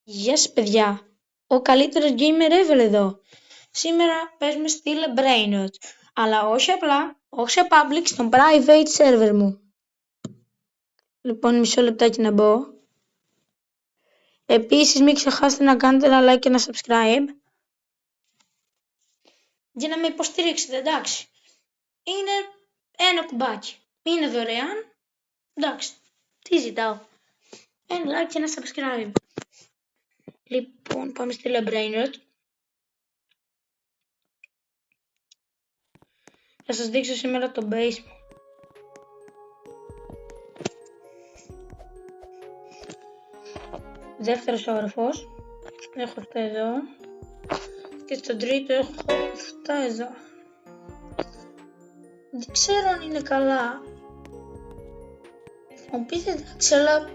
Γεια σας παιδιά, ο καλύτερος gamer ever εδώ. Σήμερα παίζουμε στη Brainrot, αλλά όχι απλά, όχι σε public, στον private server μου. Λοιπόν, μισό λεπτάκι να μπω. Επίσης μην ξεχάσετε να κάνετε ένα like και ένα subscribe για να με υποστηρίξετε, εντάξει. Είναι ένα κουμπάκι, είναι δωρεάν, εντάξει, τι ζητάω. Ένα like και ένα subscribe. Λοιπόν, πάμε στη Brainrot. Θα σας δείξω σήμερα το base μου. Δεύτερος όροφος, έχω αυτά εδώ και στον τρίτο έχω αυτά εδώ. Δεν ξέρω αν είναι καλά. Μου πείτε εντάξει, αλλά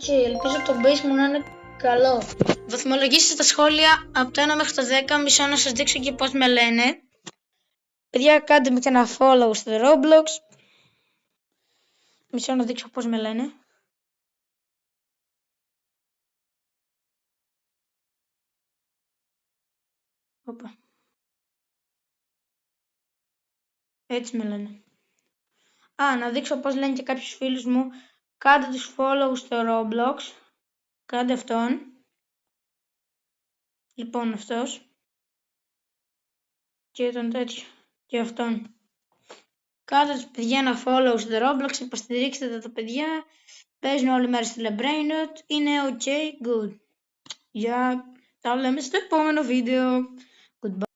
ελπίζω το base μου να είναι καλό. Βαθμολογήστε στα σχόλια από το 1 μέχρι το 10, μισό να σας δείξω και πώς με λένε. Παιδιά, κάντε με και ένα follow στο Roblox. Μισό να δείξω πώς με λένε. Οπα. Έτσι με λένε. Να δείξω πώς λένε και κάποιους φίλους μου. Κάντε τους follow στο Roblox. Κάντε αυτόν. Λοιπόν, αυτός. Και τον τέτοιο. Και αυτόν. Κάντε τους παιδιά ένα follow στο Roblox. Υποστηρίξτε τα παιδιά. Παίζουν όλη μέρα στη Brainrot. Είναι ok, good. Για τα λέμε στο επόμενο βίντεο. Goodbye.